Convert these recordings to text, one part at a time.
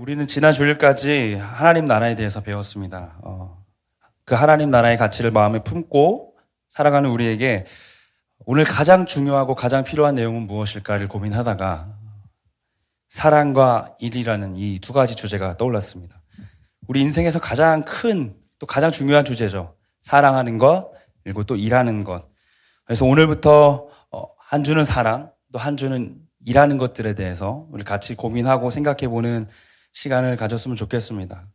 우리는 지난 주일까지 하나님 나라에 대해서 배웠습니다. 그 하나님 나라의 가치를 마음에 품고 살아가는 우리에게 오늘 가장 중요하고 가장 필요한 내용은 무엇일까를 고민하다가 사랑과 일이라는 이 두 가지 주제가 떠올랐습니다. 우리 인생에서 가장 큰 또 가장 중요한 주제죠. 사랑하는 것 그리고 또 일하는 것. 그래서 오늘부터 한 주는 사랑, 또 한 주는 일하는 것들에 대해서 우리 같이 고민하고 생각해보는 시간을 가졌으면 좋겠습니다.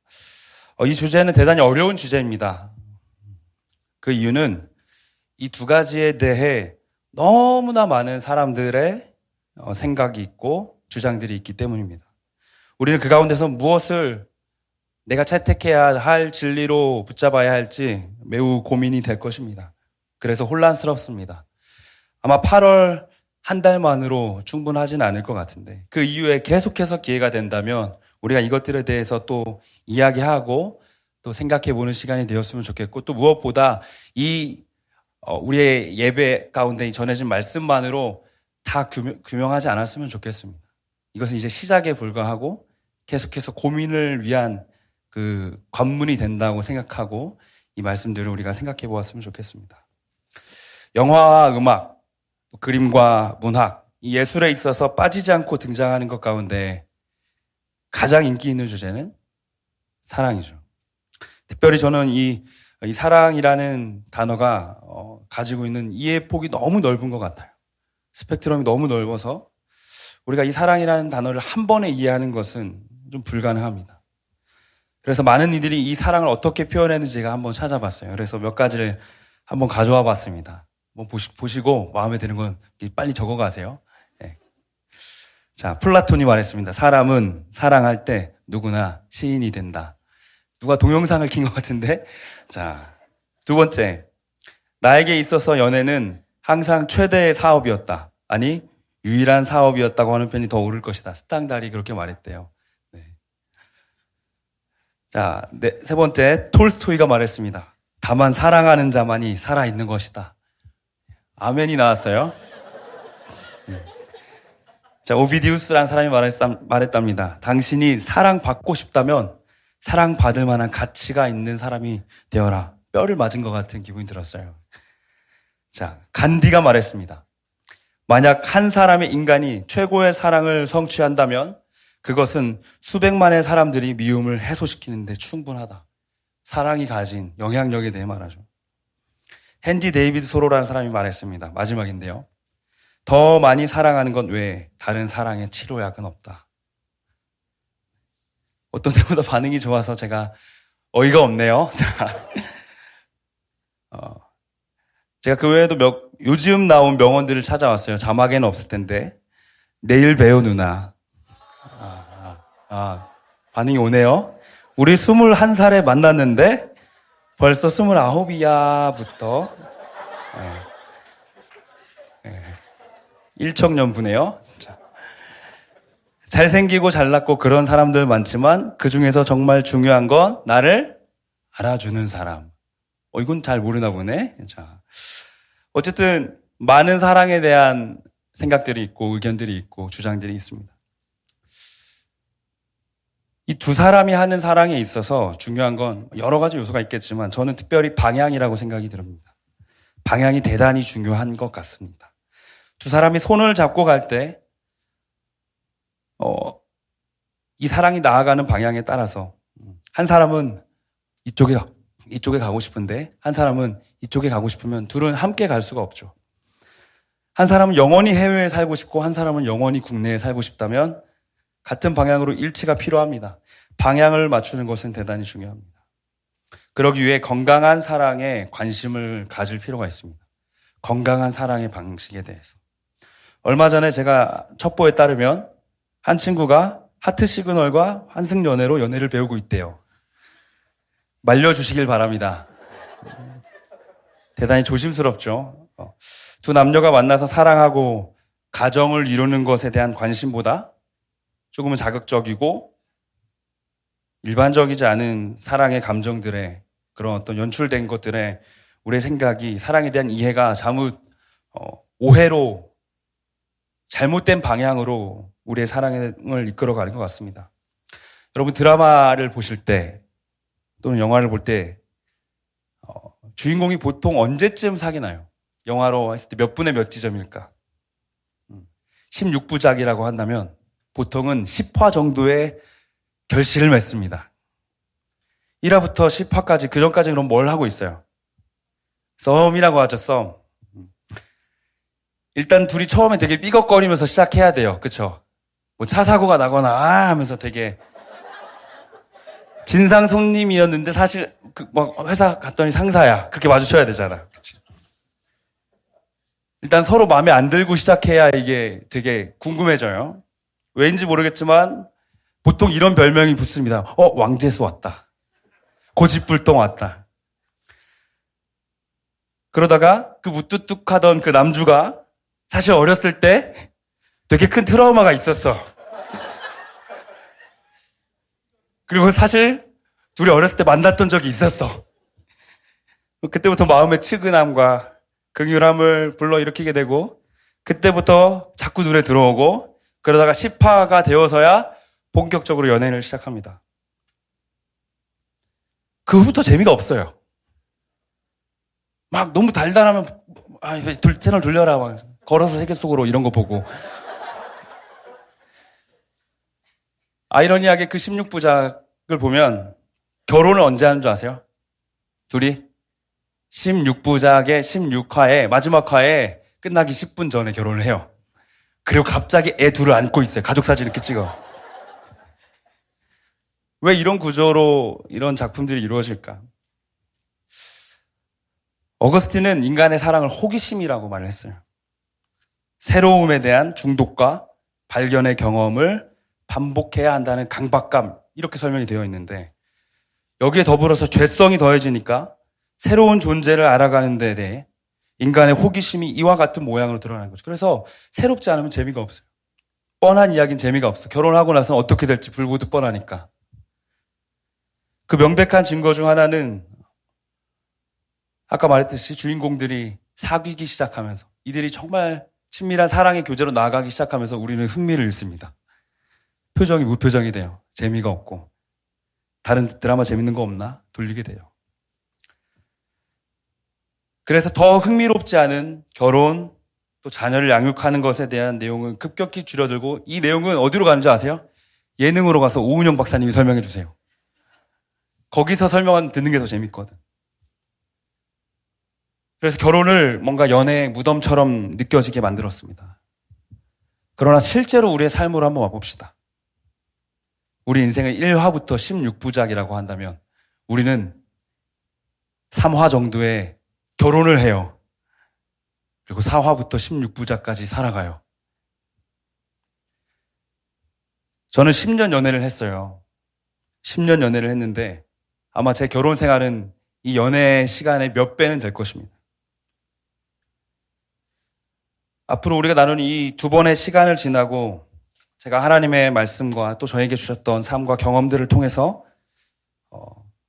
이 주제는 대단히 어려운 주제입니다. 그 이유는 이 두 가지에 대해 너무나 많은 사람들의 생각이 있고 주장들이 있기 때문입니다. 우리는 그 가운데서 무엇을 내가 채택해야 할 진리로 붙잡아야 할지 매우 고민이 될 것입니다. 그래서 혼란스럽습니다. 아마 8월 한 달만으로 충분하지는 않을 것 같은데 그 이후에 계속해서 기회가 된다면 우리가 이것들에 대해서 또 이야기하고 또 생각해보는 시간이 되었으면 좋겠고 또 무엇보다 우리의 예배 가운데 전해진 말씀만으로 다 규명하지 않았으면 좋겠습니다. 이것은 이제 시작에 불과하고 계속해서 고민을 위한 그 관문이 된다고 생각하고 이 말씀들을 우리가 생각해 보았으면 좋겠습니다. 영화와 음악, 그림과 문학, 이 예술에 있어서 빠지지 않고 등장하는 것 가운데 가장 인기 있는 주제는 사랑이죠. 특별히 저는 이 사랑이라는 단어가 가지고 있는 이해 폭이 너무 넓은 것 같아요. 스펙트럼이 너무 넓어서 우리가 이 사랑이라는 단어를 한 번에 이해하는 것은 좀 불가능합니다. 그래서 많은 이들이 이 사랑을 어떻게 표현했는지 제가 한번 찾아봤어요. 그래서 몇 가지를 한번 가져와 봤습니다. 보시고 마음에 드는 건 빨리 적어가세요. 네. 자, 플라톤이 말했습니다. 사람은 사랑할 때 누구나 시인이 된다. 누가 동영상을 킨 것 같은데? 자, 두 번째. 나에게 있어서 연애는 항상 최대의 사업이었다. 아니, 유일한 사업이었다고 하는 편이 더 옳을 것이다. 스탕달이 그렇게 말했대요. 네. 자, 세 번째. 톨스토이가 말했습니다. 다만 사랑하는 자만이 살아있는 것이다. 아멘이 나왔어요. 자, 오비디우스라는 사람이 말했답니다. 당신이 사랑받고 싶다면 사랑받을 만한 가치가 있는 사람이 되어라. 뼈를 맞은 것 같은 기분이 들었어요. 자, 간디가 말했습니다. 만약 한 사람의 인간이 최고의 사랑을 성취한다면 그것은 수백만의 사람들이 미움을 해소시키는데 충분하다. 사랑이 가진 영향력에 대해 말하죠. 핸디 데이비드 소로라는 사람이 말했습니다. 마지막인데요. 더 많이 사랑하는 것 외에 다른 사랑의 치료약은 없다. 어떤 때보다 반응이 좋아서 제가 어이가 없네요. 자, 제가 그 외에도 요즘 나온 명언들을 찾아왔어요. 자막에는 없을 텐데. 내일 봬요, 누나. 반응이 오네요. 우리 21살에 만났는데 벌써 29이야부터 일청년부네요. 자. 잘생기고 잘났고 그런 사람들 많지만 그 중에서 정말 중요한 건 나를 알아주는 사람. 이건 잘 모르나 보네. 자, 어쨌든 많은 사랑에 대한 생각들이 있고 의견들이 있고 주장들이 있습니다. 이 두 사람이 하는 사랑에 있어서 중요한 건 여러 가지 요소가 있겠지만 저는 특별히 방향이라고 생각이 듭니다. 방향이 대단히 중요한 것 같습니다. 두 사람이 손을 잡고 갈 때 이 사랑이 나아가는 방향에 따라서 한 사람은 이쪽에 가고 싶은데 한 사람은 이쪽에 가고 싶으면 둘은 함께 갈 수가 없죠. 한 사람은 영원히 해외에 살고 싶고 한 사람은 영원히 국내에 살고 싶다면 같은 방향으로 일치가 필요합니다. 방향을 맞추는 것은 대단히 중요합니다. 그러기 위해 건강한 사랑에 관심을 가질 필요가 있습니다. 건강한 사랑의 방식에 대해서. 얼마 전에 제가 첩보에 따르면 한 친구가 하트 시그널과 환승연애로 연애를 배우고 있대요. 말려주시길 바랍니다. 대단히 조심스럽죠. 두 남녀가 만나서 사랑하고 가정을 이루는 것에 대한 관심보다 조금은 자극적이고 일반적이지 않은 사랑의 감정들의 그런 어떤 연출된 것들에 우리의 생각이 사랑에 대한 이해가 오해로 잘못된 방향으로 우리의 사랑을 이끌어가는 것 같습니다. 여러분 드라마를 보실 때 또는 영화를 볼 때 주인공이 보통 언제쯤 사귀나요? 영화로 했을 때 몇 분의 몇 지점일까? 16부작이라고 한다면 보통은 10화 정도의 결실을 맺습니다. 1화부터 10화까지, 그 전까지는 그럼 뭘 하고 있어요? 썸이라고 하죠, 썸. 일단 둘이 처음에 되게 삐걱거리면서 시작해야 돼요. 그쵸? 뭐 차 사고가 나거나, 하면서 되게. 진상 손님이었는데 사실, 막 회사 갔더니 상사야. 그렇게 마주쳐야 되잖아. 그치? 일단 서로 마음에 안 들고 시작해야 이게 되게 궁금해져요. 왜인지 모르겠지만, 보통 이런 별명이 붙습니다. 왕재수 왔다. 고집불통 왔다. 그러다가 그 무뚝뚝하던 그 남주가 사실 어렸을 때 되게 큰 트라우마가 있었어. 그리고 사실 둘이 어렸을 때 만났던 적이 있었어. 그때부터 마음의 측은함과 긍휼함을 불러일으키게 되고 그때부터 자꾸 눈에 들어오고 그러다가 10화가 되어서야 본격적으로 연애를 시작합니다. 그 후부터 재미가 없어요. 막 너무 달달하면 채널 돌려라 막 걸어서 세계 속으로 이런 거 보고 아이러니하게 그 16부작을 보면 결혼을 언제 하는 줄 아세요? 둘이 16부작의 16화에 마지막 화에 끝나기 10분 전에 결혼을 해요. 그리고 갑자기 애 둘을 안고 있어요. 가족 사진 이렇게 찍어. 왜 이런 구조로 이런 작품들이 이루어질까? 어거스틴은 인간의 사랑을 호기심이라고 말을 했어요. 새로움에 대한 중독과 발견의 경험을 반복해야 한다는 강박감, 이렇게 설명이 되어 있는데 여기에 더불어서 죄성이 더해지니까 새로운 존재를 알아가는 데 대해 인간의 호기심이 이와 같은 모양으로 드러나는 거죠. 그래서 새롭지 않으면 재미가 없어요. 뻔한 이야기는 재미가 없어. 결혼하고 나서는 어떻게 될지 불보듯 뻔하니까. 그 명백한 증거 중 하나는 아까 말했듯이 주인공들이 사귀기 시작하면서 이들이 정말 친밀한 사랑의 교제로 나아가기 시작하면서 우리는 흥미를 잃습니다. 표정이 무표정이 돼요. 재미가 없고. 다른 드라마 재밌는 거 없나? 돌리게 돼요. 그래서 더 흥미롭지 않은 결혼, 또 자녀를 양육하는 것에 대한 내용은 급격히 줄어들고 이 내용은 어디로 가는지 아세요? 예능으로 가서 오은영 박사님이 설명해 주세요. 거기서 설명 듣는 게 더 재밌거든. 그래서 결혼을 뭔가 연애의 무덤처럼 느껴지게 만들었습니다. 그러나 실제로 우리의 삶으로 한번 와봅시다. 우리 인생의 1화부터 16부작이라고 한다면 우리는 3화 정도의 결혼을 해요. 그리고 4화부터 16부작까지 살아가요. 저는 10년 연애를 했어요. 10년 연애를 했는데 아마 제 결혼 생활은 이 연애 시간의 몇 배는 될 것입니다. 앞으로 우리가 나눈 이 두 번의 시간을 지나고 제가 하나님의 말씀과 또 저에게 주셨던 삶과 경험들을 통해서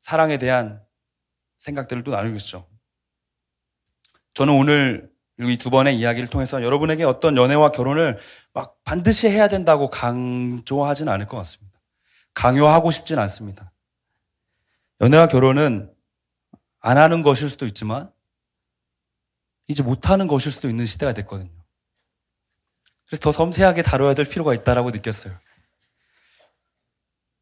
사랑에 대한 생각들을 또 나누겠죠. 저는 오늘 이 두 번의 이야기를 통해서 여러분에게 어떤 연애와 결혼을 막 반드시 해야 된다고 강조하진 않을 것 같습니다. 강요하고 싶진 않습니다. 연애와 결혼은 안 하는 것일 수도 있지만 이제 못하는 것일 수도 있는 시대가 됐거든요. 그래서 더 섬세하게 다뤄야 될 필요가 있다고 느꼈어요.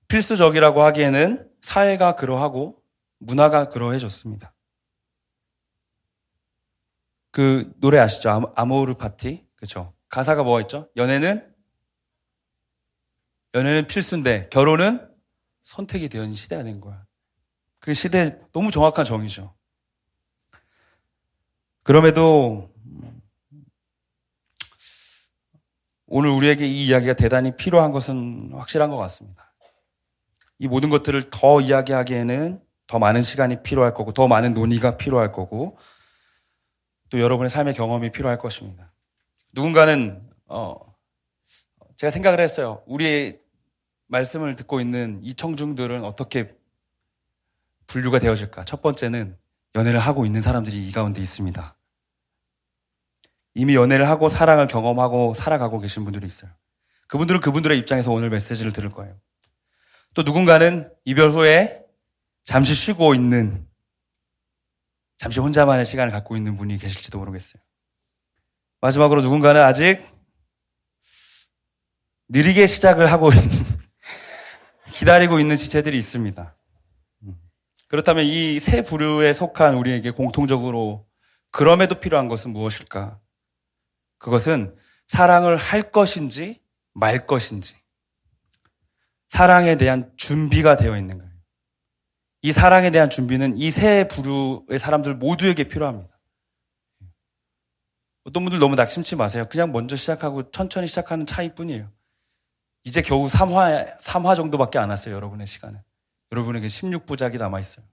필수적이라고 하기에는 사회가 그러하고 문화가 그러해졌습니다. 그 노래 아시죠? 아모르 파티? 그렇죠? 가사가 뭐가 있죠? 연애는 필수인데 결혼은 선택이 되는 시대가 된 거야. 그 시대에 너무 정확한 정의죠. 그럼에도 오늘 우리에게 이 이야기가 대단히 필요한 것은 확실한 것 같습니다. 이 모든 것들을 더 이야기하기에는 더 많은 시간이 필요할 거고 더 많은 논의가 필요할 거고 또 여러분의 삶의 경험이 필요할 것입니다. 누군가는 제가 생각을 했어요. 우리의 말씀을 듣고 있는 이 청중들은 어떻게 분류가 되어질까? 첫 번째는 연애를 하고 있는 사람들이 이 가운데 있습니다. 이미 연애를 하고 사랑을 경험하고 살아가고 계신 분들이 있어요. 그분들은 그분들의 입장에서 오늘 메시지를 들을 거예요. 또 누군가는 이별 후에 잠시 쉬고 있는, 잠시 혼자만의 시간을 갖고 있는 분이 계실지도 모르겠어요. 마지막으로 누군가는 아직 느리게 시작을 하고 있는, 기다리고 있는 지체들이 있습니다. 그렇다면 이 세 부류에 속한 우리에게 공통적으로 그럼에도 필요한 것은 무엇일까? 그것은 사랑을 할 것인지 말 것인지, 사랑에 대한 준비가 되어 있는 거예요. 이 사랑에 대한 준비는 이 세 부류의 사람들 모두에게 필요합니다. 어떤 분들 너무 낙심치 마세요. 그냥 먼저 시작하고 천천히 시작하는 차이뿐이에요. 이제 겨우 3화 정도밖에 안 왔어요. 여러분의 시간은. 여러분에게 16부작이 남아있어요.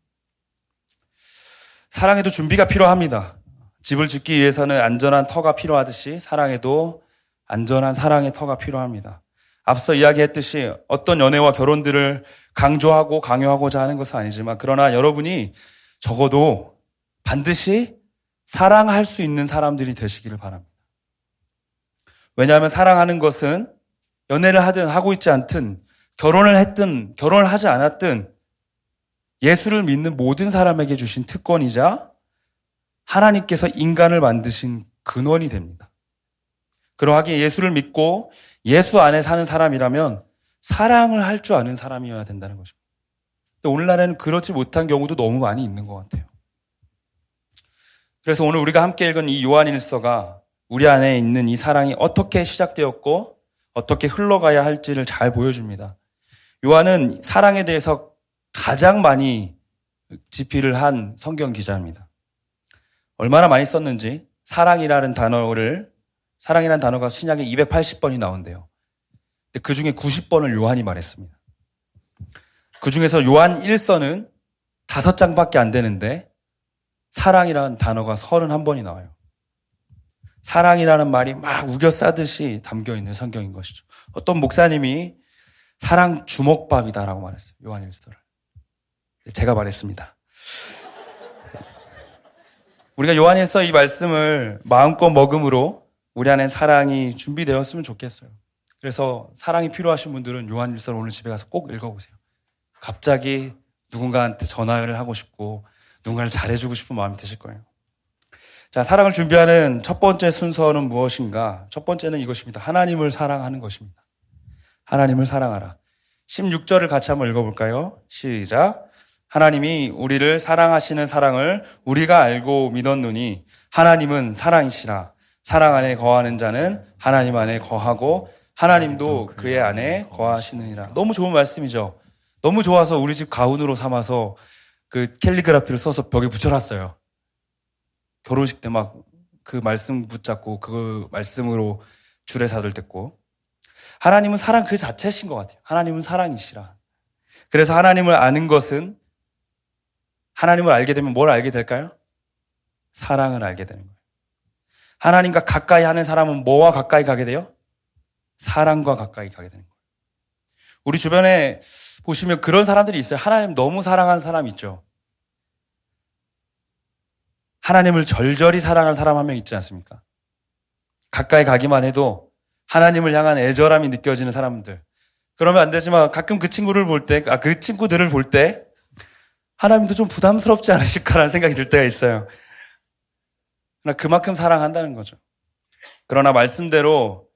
사랑에도 준비가 필요합니다. 집을 짓기 위해서는 안전한 터가 필요하듯이 사랑에도 안전한 사랑의 터가 필요합니다. 앞서 이야기했듯이 어떤 연애와 결혼들을 강조하고 강요하고자 하는 것은 아니지만, 그러나 여러분이 적어도 반드시 사랑할 수 있는 사람들이 되시기를 바랍니다. 왜냐하면 사랑하는 것은 연애를 하든 하고 있지 않든, 결혼을 했든 결혼을 하지 않았든 예수를 믿는 모든 사람에게 주신 특권이자 하나님께서 인간을 만드신 근원이 됩니다. 그러하기에 예수를 믿고 예수 안에 사는 사람이라면 사랑을 할 줄 아는 사람이어야 된다는 것입니다. 근데 오늘날에는 그렇지 못한 경우도 너무 많이 있는 것 같아요. 그래서 오늘 우리가 함께 읽은 이 요한일서가 우리 안에 있는 이 사랑이 어떻게 시작되었고 어떻게 흘러가야 할지를 잘 보여줍니다. 요한은 사랑에 대해서 가장 많이 집필을 한 성경 기자입니다. 얼마나 많이 썼는지, 사랑이라는 단어가 신약에 280번이 나온대요. 근데 그 중에 90번을 요한이 말했습니다. 그 중에서 요한 1서는 5장밖에 안 되는데 사랑이라는 단어가 31번이 나와요. 사랑이라는 말이 막 우겨 싸듯이 담겨 있는 성경인 것이죠. 어떤 목사님이 사랑 주먹밥이다라고 말했어요. 요한 1서를. 제가 말했습니다. 우리가 요한 1서 이 말씀을 마음껏 먹음으로 우리 안에 사랑이 준비되었으면 좋겠어요. 그래서 사랑이 필요하신 분들은 요한 1서를 오늘 집에 가서 꼭 읽어보세요. 갑자기 누군가한테 전화를 하고 싶고 누군가를 잘해주고 싶은 마음이 드실 거예요. 자, 사랑을 준비하는 첫 번째 순서는 무엇인가? 첫 번째는 이것입니다. 하나님을 사랑하는 것입니다. 하나님을 사랑하라. 16절을 같이 한번 읽어볼까요? 시작. 하나님이 우리를 사랑하시는 사랑을 우리가 알고 믿었노니 하나님은 사랑이시라. 사랑 안에 거하는 자는 하나님 안에 거하고 하나님도 그의 안에 거하시느니라. 너무 좋은 말씀이죠. 너무 좋아서 우리 집 가훈으로 삼아서 그 캘리그라피를 써서 벽에 붙여놨어요. 결혼식 때 막 그 말씀 붙잡고 그 말씀으로 주례 사돌댔고. 하나님은 사랑 그 자체신 것 같아요. 하나님은 사랑이시라. 그래서 하나님을 아는 것은, 하나님을 알게 되면 뭘 알게 될까요? 사랑을 알게 되는 거예요. 하나님과 가까이 하는 사람은 뭐와 가까이 가게 돼요? 사랑과 가까이 가게 되는 거예요. 우리 주변에 보시면 그런 사람들이 있어요. 하나님 너무 사랑하는 사람 있죠. 하나님을 절절히 사랑하는 사람 한 명 있지 않습니까? 가까이 가기만 해도 하나님을 향한 애절함이 느껴지는 사람들. 그러면 안 되지만 가끔 그 친구들을 볼 때 하나님도 좀 부담스럽지 않으실까라는 생각이 들 때가 있어요. 그러나 그만큼 사랑한다는 거죠. 그러나 말씀대로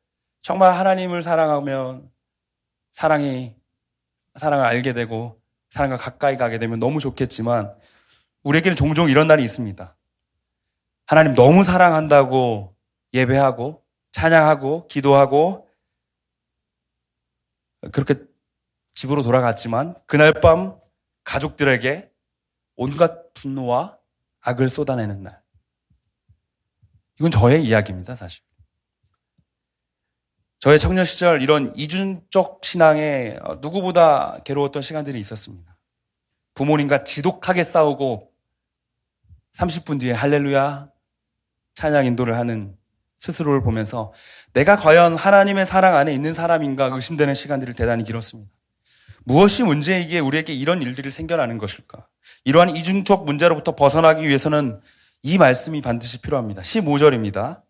정말 하나님을 사랑하면 사랑을 알게 되고 사랑과 가까이 가게 되면 너무 좋겠지만 우리에게는 종종 이런 날이 있습니다. 하나님 너무 사랑한다고 예배하고 찬양하고 기도하고 그렇게 집으로 돌아갔지만 그날 밤 가족들에게 온갖 분노와 악을 쏟아내는 날. 이건 저의 이야기입니다, 사실. 저의 청년 시절 이런 이중적 신앙에 누구보다 괴로웠던 시간들이 있었습니다. 부모님과 지독하게 싸우고 30분 뒤에 할렐루야 찬양 인도를 하는 스스로를 보면서 내가 과연 하나님의 사랑 안에 있는 사람인가 의심되는 시간들을 대단히 길었습니다. 무엇이 문제이기에 우리에게 이런 일들이 생겨나는 것일까? 이러한 이중적 문제로부터 벗어나기 위해서는 이 말씀이 반드시 필요합니다. 15절입니다.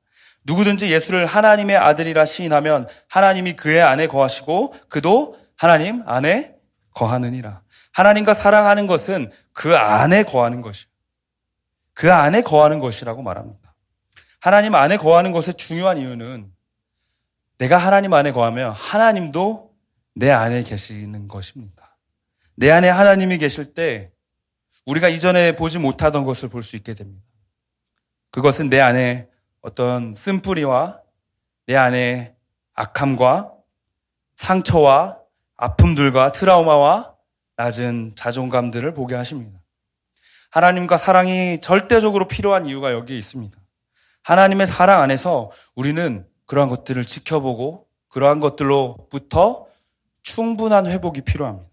누구든지 예수를 하나님의 아들이라 시인하면 하나님이 그의 안에 거하시고 그도 하나님 안에 거하느니라. 하나님과 사랑하는 것은 그 안에 거하는 것이에요. 그 안에 거하는 것이라고 말합니다. 하나님 안에 거하는 것의 중요한 이유는 내가 하나님 안에 거하면 하나님도 내 안에 계시는 것입니다. 내 안에 하나님이 계실 때 우리가 이전에 보지 못하던 것을 볼 수 있게 됩니다. 그것은 내 안에 어떤 쓴뿌리와 내 안에 악함과 상처와 아픔들과 트라우마와 낮은 자존감들을 보게 하십니다. 하나님과 사랑이 절대적으로 필요한 이유가 여기에 있습니다. 하나님의 사랑 안에서 우리는 그러한 것들을 지켜보고 그러한 것들로부터 충분한 회복이 필요합니다.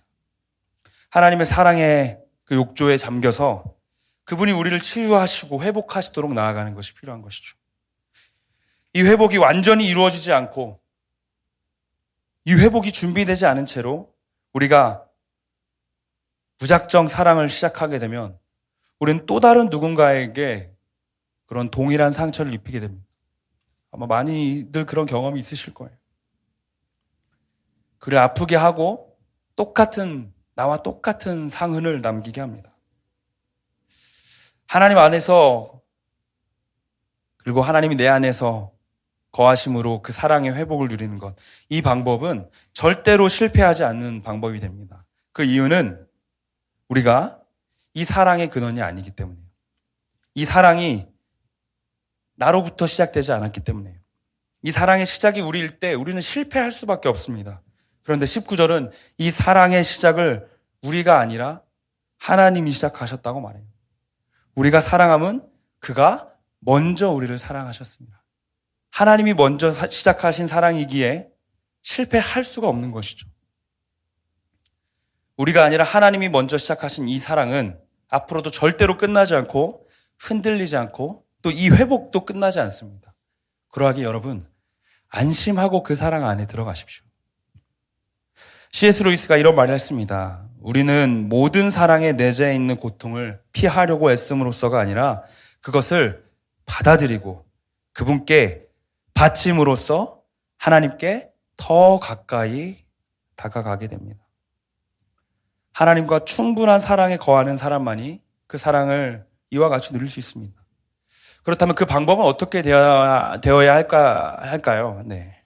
하나님의 사랑의 그 욕조에 잠겨서 그분이 우리를 치유하시고 회복하시도록 나아가는 것이 필요한 것이죠. 이 회복이 완전히 이루어지지 않고 이 회복이 준비되지 않은 채로 우리가 무작정 사랑을 시작하게 되면 우리는 또 다른 누군가에게 그런 동일한 상처를 입히게 됩니다. 아마 많이들 그런 경험이 있으실 거예요. 그를 아프게 하고 나와 똑같은 상흔을 남기게 합니다. 하나님 안에서 그리고 하나님이 내 안에서 거하심으로 그 사랑의 회복을 누리는 것. 이 방법은 절대로 실패하지 않는 방법이 됩니다. 그 이유는 우리가 이 사랑의 근원이 아니기 때문이에요. 이 사랑이 나로부터 시작되지 않았기 때문이에요. 이 사랑의 시작이 우리일 때 우리는 실패할 수밖에 없습니다. 그런데 19절은 이 사랑의 시작을 우리가 아니라 하나님이 시작하셨다고 말해요. 우리가 사랑함은 그가 먼저 우리를 사랑하셨습니다. 하나님이 먼저 시작하신 사랑이기에 실패할 수가 없는 것이죠. 우리가 아니라 하나님이 먼저 시작하신 이 사랑은 앞으로도 절대로 끝나지 않고 흔들리지 않고 또 이 회복도 끝나지 않습니다. 그러하기 여러분, 안심하고 그 사랑 안에 들어가십시오. C.S. 루이스가 이런 말을 했습니다. 우리는 모든 사랑에 내재해 있는 고통을 피하려고 애씀으로써가 아니라 그것을 받아들이고 그분께 바침으로써 하나님께 더 가까이 다가가게 됩니다. 하나님과 충분한 사랑에 거하는 사람만이 그 사랑을 이와 같이 누릴 수 있습니다. 그렇다면 그 방법은 어떻게 되어야 할까요? 네.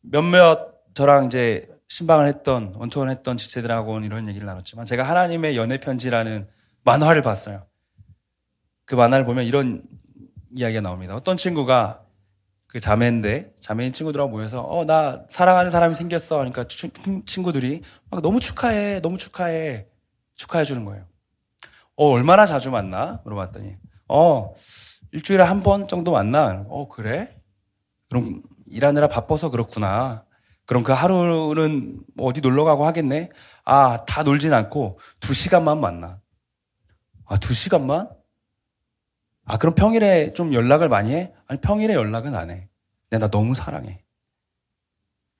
몇몇 저랑 이제 신방을 했던, 원투원 했던 지체들하고는 이런 얘기를 나눴지만 제가 하나님의 연애편지라는 만화를 봤어요. 그 만화를 보면 이런 이야기가 나옵니다. 어떤 친구가 그 자매인 친구들하고 모여서 나 사랑하는 사람이 생겼어. 그러니까 친구들이 막 너무 축하해 축하해 주는 거예요. 얼마나 자주 만나? 물어봤더니 일주일에 한 번 정도 만나. 그래? 그럼 일하느라 바빠서 그렇구나. 그럼 그 하루는 어디 놀러 가고 하겠네? 다 놀진 않고 2시간만 만나. 2시간만? 그럼 평일에 좀 연락을 많이 해? 아니, 평일에 연락은 안 해. 나 너무 사랑해.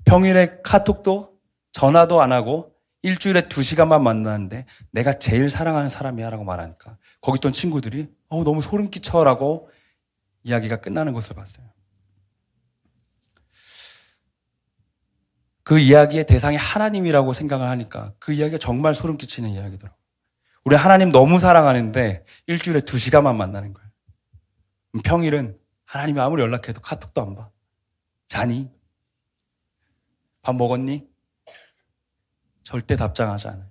평일에 카톡도 전화도 안 하고 일주일에 2시간만 만나는데 내가 제일 사랑하는 사람이야 라고 말하니까 거기 있던 친구들이 너무 소름 끼쳐 라고 이야기가 끝나는 것을 봤어요. 그 이야기의 대상이 하나님이라고 생각을 하니까 그 이야기가 정말 소름 끼치는 이야기더라고요. 우리 하나님 너무 사랑하는데 일주일에 2시간만 만나는 거예요. 평일은 하나님이 아무리 연락해도 카톡도 안 봐. 자니? 밥 먹었니? 절대 답장하지 않아요.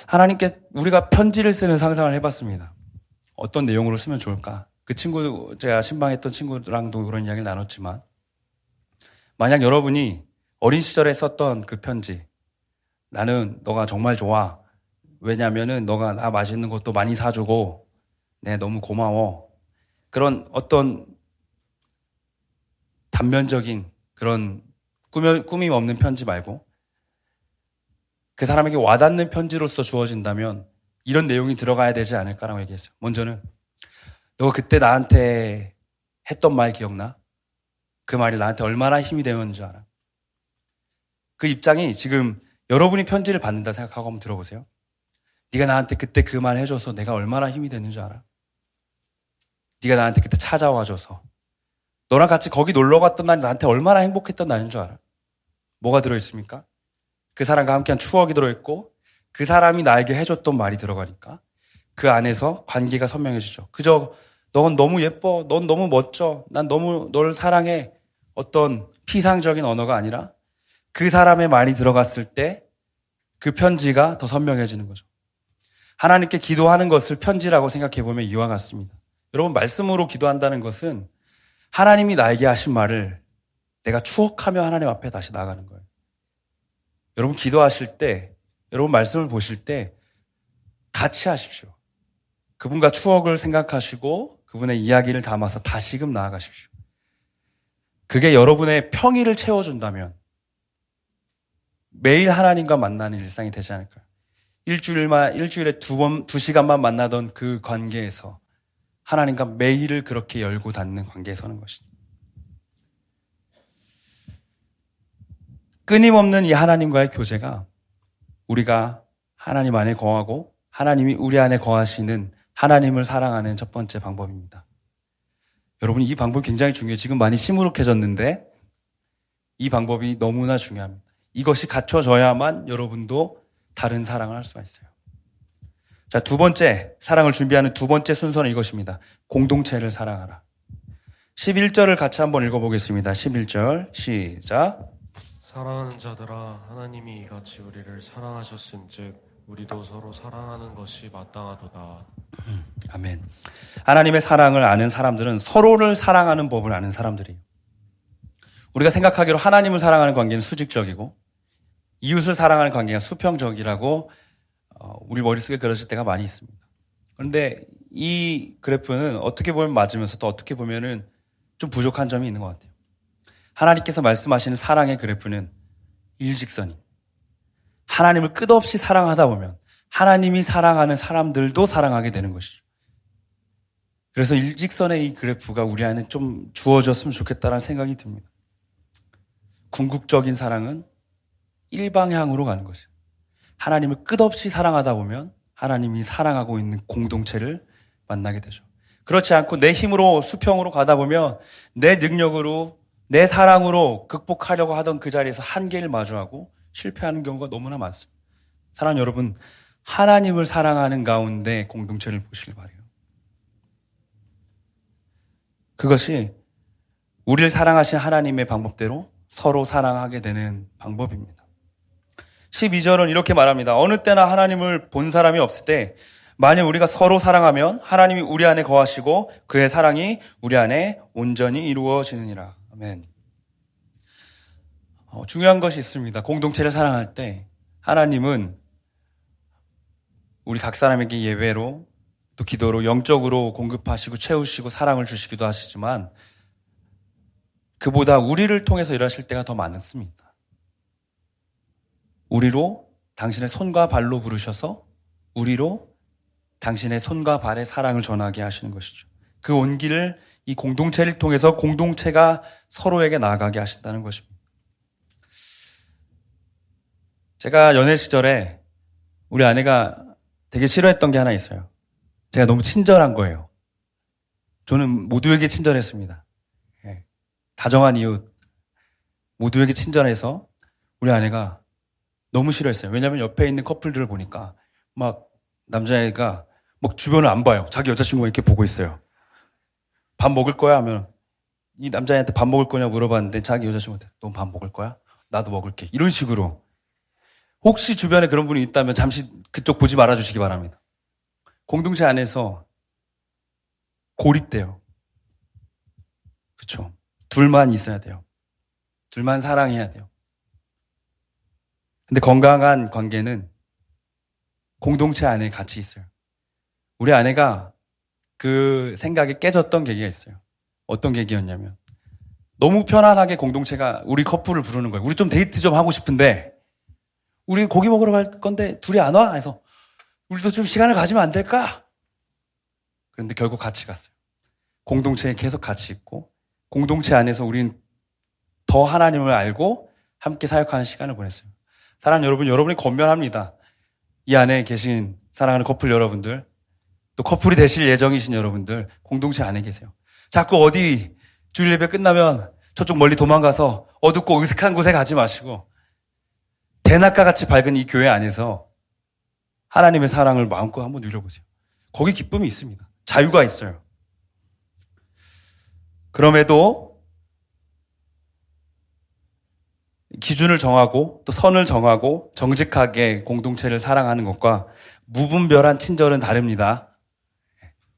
하나님께 우리가 편지를 쓰는 상상을 해봤습니다. 어떤 내용으로 쓰면 좋을까? 그 친구, 제가 신방했던 친구랑도 그런 이야기를 나눴지만 만약 여러분이 어린 시절에 썼던 그 편지, 나는 너가 정말 좋아. 왜냐면은 너가 나 맛있는 것도 많이 사주고 너무 고마워. 그런 어떤 단면적인 그런 꾸밈 없는 편지 말고 그 사람에게 와닿는 편지로서 주어진다면 이런 내용이 들어가야 되지 않을까라고 얘기했어요. 먼저는 너 그때 나한테 했던 말 기억나? 그 말이 나한테 얼마나 힘이 되는 줄 알아? 그 입장이 지금 여러분이 편지를 받는다 생각하고 한번 들어보세요. 네가 나한테 그때 그 말 해줘서 내가 얼마나 힘이 되는 줄 알아? 네가 나한테 그때 찾아와줘서 너랑 같이 거기 놀러 갔던 날이 나한테 얼마나 행복했던 날인 줄 알아? 뭐가 들어있습니까? 그 사람과 함께한 추억이 들어있고 그 사람이 나에게 해줬던 말이 들어가니까 그 안에서 관계가 선명해지죠. 그저 넌 너무 예뻐, 넌 너무 멋져, 난 너무 널 사랑해, 어떤 피상적인 언어가 아니라 그 사람의 말이 들어갔을 때 그 편지가 더 선명해지는 거죠. 하나님께 기도하는 것을 편지라고 생각해 보면 이와 같습니다. 여러분, 말씀으로 기도한다는 것은 하나님이 나에게 하신 말을 내가 추억하며 하나님 앞에 다시 나아가는 거예요. 여러분, 기도하실 때, 여러분 말씀을 보실 때 같이 하십시오. 그분과 추억을 생각하시고 그분의 이야기를 담아서 다시금 나아가십시오. 그게 여러분의 평일을 채워준다면 매일 하나님과 만나는 일상이 되지 않을까요? 일주일에 두 시간만 만나던 그 관계에서 하나님과 매일을 그렇게 열고 닫는 관계에 서는 것입니다. 끊임없는 이 하나님과의 교제가 우리가 하나님 안에 거하고 하나님이 우리 안에 거하시는 하나님을 사랑하는 첫 번째 방법입니다. 여러분, 이 방법이 굉장히 중요해요. 지금 많이 시무룩해졌는데 이 방법이 너무나 중요합니다. 이것이 갖춰져야만 여러분도 다른 사랑을 할 수가 있어요. 자, 두 번째, 사랑을 준비하는 두 번째 순서는 이것입니다. 공동체를 사랑하라. 11절을 같이 한번 읽어보겠습니다. 11절 시작. 사랑하는 자들아, 하나님이 이같이 우리를 사랑하셨은즉 우리도 서로 사랑하는 것이 마땅하도다. 아멘. 하나님의 사랑을 아는 사람들은 서로를 사랑하는 법을 아는 사람들이에요. 우리가 생각하기로 하나님을 사랑하는 관계는 수직적이고 이웃을 사랑하는 관계가 수평적이라고 우리 머릿속에 그러실 때가 많이 있습니다. 그런데 이 그래프는 어떻게 보면 맞으면서 또 어떻게 보면은 좀 부족한 점이 있는 것 같아요. 하나님께서 말씀하시는 사랑의 그래프는 일직선이. 하나님을 끝없이 사랑하다 보면 하나님이 사랑하는 사람들도 사랑하게 되는 것이죠. 그래서 일직선의 이 그래프가 우리 안에 좀 주어졌으면 좋겠다는 생각이 듭니다. 궁극적인 사랑은 일방향으로 가는 것이에요. 하나님을 끝없이 사랑하다 보면 하나님이 사랑하고 있는 공동체를 만나게 되죠. 그렇지 않고 내 힘으로 수평으로 가다 보면 내 능력으로 내 사랑으로 극복하려고 하던 그 자리에서 한계를 마주하고 실패하는 경우가 너무나 많습니다. 사랑하는 여러분, 하나님을 사랑하는 가운데 공동체를 보시길 바라요. 그것이 우리를 사랑하신 하나님의 방법대로 서로 사랑하게 되는 방법입니다. 12절은 이렇게 말합니다. 어느 때나 하나님을 본 사람이 없을 때 만약 우리가 서로 사랑하면 하나님이 우리 안에 거하시고 그의 사랑이 우리 안에 온전히 이루어지느니라. 아멘. 중요한 것이 있습니다. 공동체를 사랑할 때 하나님은 우리 각 사람에게 예배로 또 기도로 영적으로 공급하시고 채우시고 사랑을 주시기도 하시지만 그보다 우리를 통해서 일하실 때가 더 많습니다. 우리로 당신의 손과 발로 부르셔서 우리로 당신의 손과 발의 사랑을 전하게 하시는 것이죠. 그 온기를 이 공동체를 통해서 공동체가 서로에게 나아가게 하신다는 것입니다. 제가 연애 시절에 우리 아내가 되게 싫어했던 게 하나 있어요. 제가 너무 친절한 거예요. 저는 모두에게 친절했습니다. 다정한 이웃, 모두에게 친절해서 우리 아내가 너무 싫어했어요. 왜냐하면 옆에 있는 커플들을 보니까 막 남자애가 막 주변을 안 봐요. 자기 여자친구가 이렇게 보고 있어요. 밥 먹을 거야? 하면 이 남자애한테 밥 먹을 거냐 물어봤는데 자기 여자친구한테 너 밥 먹을 거야? 나도 먹을게. 이런 식으로. 혹시 주변에 그런 분이 있다면 잠시 그쪽 보지 말아주시기 바랍니다. 공동체 안에서 고립돼요. 그렇죠? 둘만 있어야 돼요. 둘만 사랑해야 돼요. 근데 건강한 관계는 공동체 안에 같이 있어요. 우리 아내가 그 생각이 깨졌던 계기가 있어요. 어떤 계기였냐면 너무 편안하게 공동체가 우리 커플을 부르는 거예요. 우리 좀 데이트 좀 하고 싶은데 우리 고기 먹으러 갈 건데 둘이 안 와? 해서 우리도 좀 시간을 가지면 안 될까? 그런데 결국 같이 갔어요. 공동체에 계속 같이 있고 공동체 안에서 우린 더 하나님을 알고 함께 사역하는 시간을 보냈어요. 사랑하는 여러분, 여러분이 권면합니다. 이 안에 계신 사랑하는 커플 여러분들, 또 커플이 되실 예정이신 여러분들, 공동체 안에 계세요. 자꾸 어디 주일 예배 끝나면 저쪽 멀리 도망가서 어둡고 으슥한 곳에 가지 마시고 대낮과 같이 밝은 이 교회 안에서 하나님의 사랑을 마음껏 한번 누려보세요. 거기 기쁨이 있습니다. 자유가 있어요. 그럼에도 기준을 정하고 또 선을 정하고 정직하게 공동체를 사랑하는 것과 무분별한 친절은 다릅니다.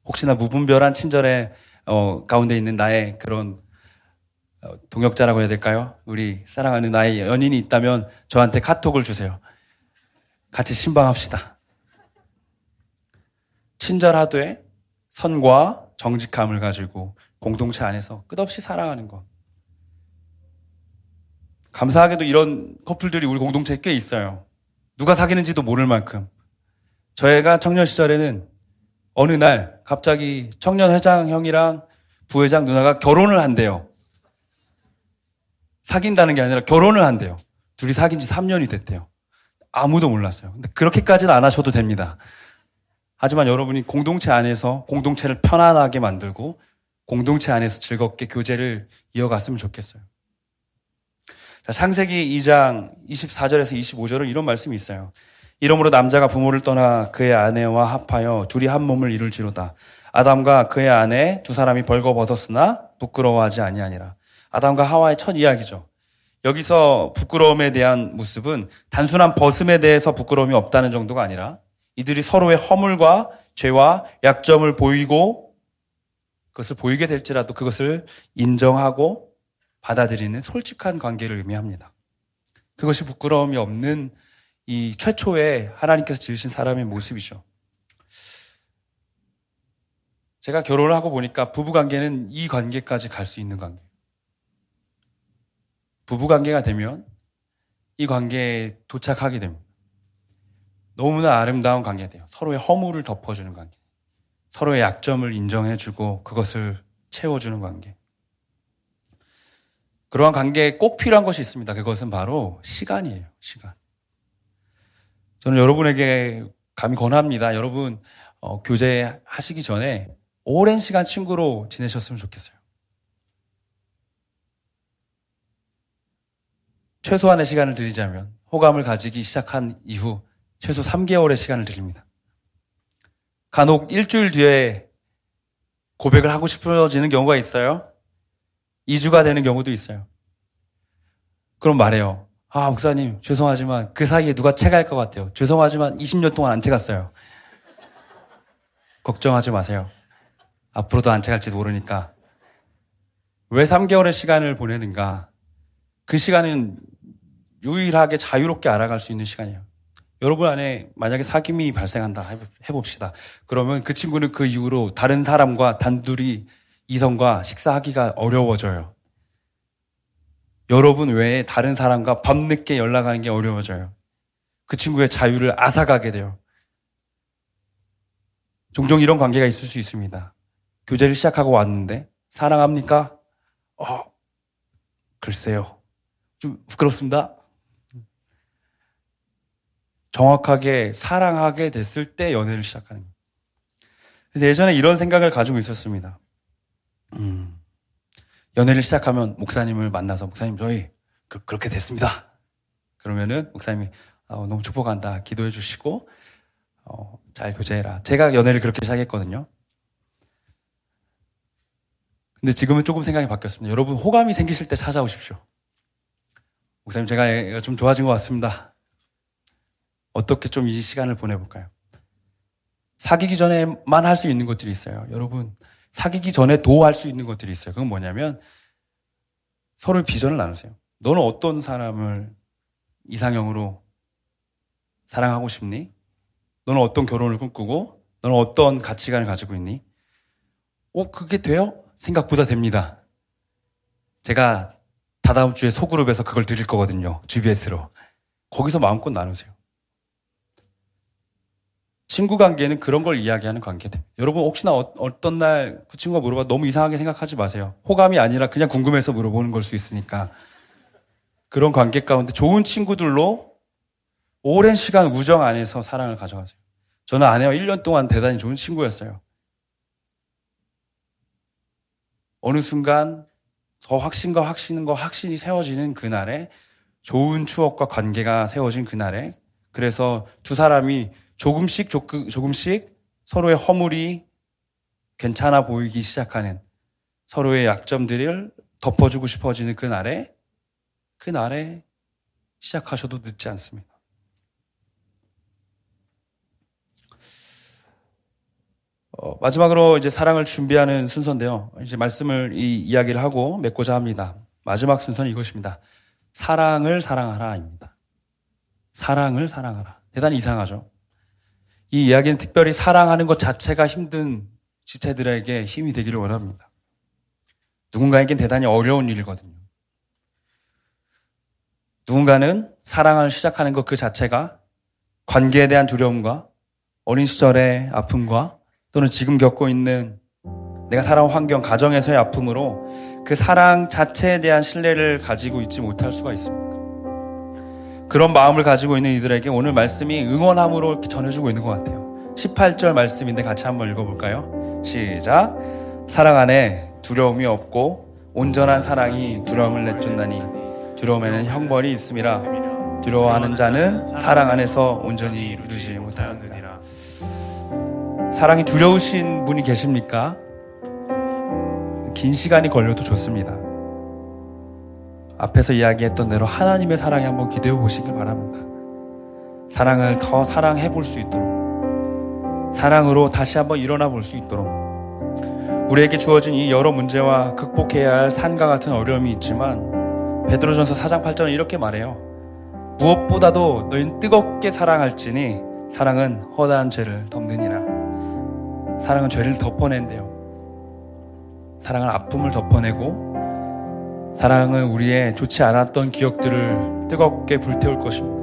혹시나 무분별한 친절의 가운데 있는 나의 그런 동역자라고 해야 될까요? 우리 사랑하는 나의 연인이 있다면 저한테 카톡을 주세요. 같이 신방합시다. 친절하되 선과 정직함을 가지고 공동체 안에서 끝없이 사랑하는 것. 감사하게도 이런 커플들이 우리 공동체에 꽤 있어요. 누가 사귀는지도 모를 만큼. 저희가 청년 시절에는 어느 날 갑자기 청년 회장 형이랑 부회장 누나가 결혼을 한대요. 사귄다는 게 아니라 결혼을 한대요. 둘이 사귄 지 3년이 됐대요. 아무도 몰랐어요. 근데 그렇게까지는 안 하셔도 됩니다. 하지만 여러분이 공동체 안에서 공동체를 편안하게 만들고 공동체 안에서 즐겁게 교제를 이어갔으면 좋겠어요. 자, 창세기 2장 24절에서 25절은 이런 말씀이 있어요. 이러므로 남자가 부모를 떠나 그의 아내와 합하여 둘이 한 몸을 이룰지로다. 아담과 그의 아내 두 사람이 벌거벗었으나 부끄러워하지 아니하니라. 아담과 하와의 첫 이야기죠. 여기서 부끄러움에 대한 모습은 단순한 벗음에 대해서 부끄러움이 없다는 정도가 아니라 이들이 서로의 허물과 죄와 약점을 보이고 그것을 보이게 될지라도 그것을 인정하고 받아들이는 솔직한 관계를 의미합니다. 그것이 부끄러움이 없는 이 최초의 하나님께서 지으신 사람의 모습이죠. 제가 결혼을 하고 보니까 부부관계는 이 관계까지 갈 수 있는 관계. 부부관계가 되면 이 관계에 도착하게 됩니다. 너무나 아름다운 관계가 돼요. 서로의 허물을 덮어주는 관계. 서로의 약점을 인정해주고 그것을 채워주는 관계. 그러한 관계에 꼭 필요한 것이 있습니다. 그것은 바로 시간이에요. 시간. 저는 여러분에게 감히 권합니다. 여러분 교제하시기 전에 오랜 시간 친구로 지내셨으면 좋겠어요. 최소한의 시간을 드리자면 호감을 가지기 시작한 이후 최소 3개월의 시간을 드립니다. 간혹 일주일 뒤에 고백을 하고 싶어지는 경우가 있어요. 2주가 되는 경우도 있어요. 그럼 말해요. 아, 목사님, 죄송하지만 그 사이에 누가 채갈 것 같아요. 죄송하지만 20년 동안 안 채갔어요. 걱정하지 마세요. 앞으로도 안 채갈지도 모르니까. 왜 3개월의 시간을 보내는가? 그 시간은 유일하게 자유롭게 알아갈 수 있는 시간이에요. 여러분 안에 만약에 사귐이 발생한다 해봅시다. 그러면 그 친구는 그 이후로 다른 사람과 단둘이 이성과 식사하기가 어려워져요. 여러분 외에 다른 사람과 밤늦게 연락하는 게 어려워져요. 그 친구의 자유를 앗아가게 돼요. 종종 이런 관계가 있을 수 있습니다. 교제를 시작하고 왔는데 사랑합니까? 글쎄요. 좀 부끄럽습니다. 정확하게 사랑하게 됐을 때 연애를 시작하는 거예요. 그래서 예전에 이런 생각을 가지고 있었습니다. 연애를 시작하면 목사님을 만나서 목사님 저희 그렇게 됐습니다. 그러면은 목사님이 너무 축복한다 기도해 주시고 잘 교제해라. 제가 연애를 그렇게 시작했거든요. 근데 지금은 조금 생각이 바뀌었습니다. 여러분 호감이 생기실 때 찾아오십시오. 목사님 제가 애가 좀 좋아진 것 같습니다. 어떻게 좀 이 시간을 보내볼까요? 사귀기 전에만 할 수 있는 것들이 있어요. 여러분 사귀기 전에도 할 수 있는 것들이 있어요. 그건 뭐냐면 서로의 비전을 나누세요. 너는 어떤 사람을 이상형으로 사랑하고 싶니? 너는 어떤 결혼을 꿈꾸고 너는 어떤 가치관을 가지고 있니? 그게 돼요? 생각보다 됩니다. 제가 다다음 주에 소그룹에서 그걸 드릴 거거든요. GBS로. 거기서 마음껏 나누세요. 친구 관계는 그런 걸 이야기하는 관계들. 여러분 혹시나 어떤 날 그 친구가 물어봐 너무 이상하게 생각하지 마세요. 호감이 아니라 그냥 궁금해서 물어보는 걸 수 있으니까. 그런 관계 가운데 좋은 친구들로 오랜 시간 우정 안에서 사랑을 가져가세요. 저는 아내와 1년 동안 대단히 좋은 친구였어요. 어느 순간 더 확신이 세워지는 그날에, 좋은 추억과 관계가 세워진 그날에, 그래서 두 사람이 조금씩 서로의 허물이 괜찮아 보이기 시작하는, 서로의 약점들을 덮어주고 싶어지는 그날에 시작하셔도 늦지 않습니다. 마지막으로 이제 사랑을 준비하는 순서인데요. 이제 이야기를 하고 맺고자 합니다. 마지막 순서는 이것입니다. 사랑을 사랑하라입니다. 사랑을 사랑하라. 대단히 이상하죠? 이 이야기는 특별히 사랑하는 것 자체가 힘든 지체들에게 힘이 되기를 원합니다. 누군가에겐 대단히 어려운 일이거든요. 누군가는 사랑을 시작하는 것 그 자체가 관계에 대한 두려움과 어린 시절의 아픔과 또는 지금 겪고 있는 내가 살아온 환경, 가정에서의 아픔으로 그 사랑 자체에 대한 신뢰를 가지고 있지 못할 수가 있습니다. 그런 마음을 가지고 있는 이들에게 오늘 말씀이 응원함으로 이렇게 전해주고 있는 것 같아요. 18절 말씀인데 같이 한번 읽어볼까요? 시작. 사랑 안에 두려움이 없고 온전한 사랑이 두려움을 내쫓나니 두려움에는 형벌이 있음이라. 두려워하는 자는 사랑 안에서 온전히 이루지 못하느니라. 사랑이 두려우신 분이 계십니까? 긴 시간이 걸려도 좋습니다. 앞에서 이야기했던 대로 하나님의 사랑에 한번 기대해 보시길 바랍니다. 사랑을 더 사랑해 볼 수 있도록, 사랑으로 다시 한번 일어나 볼 수 있도록, 우리에게 주어진 이 여러 문제와 극복해야 할 산과 같은 어려움이 있지만 베드로전서 4장 8절은 이렇게 말해요. 무엇보다도 너희는 뜨겁게 사랑할지니 사랑은 허다한 죄를 덮느니라. 사랑은 죄를 덮어낸대요. 사랑은 아픔을 덮어내고, 사랑은 우리의 좋지 않았던 기억들을 뜨겁게 불태울 것입니다.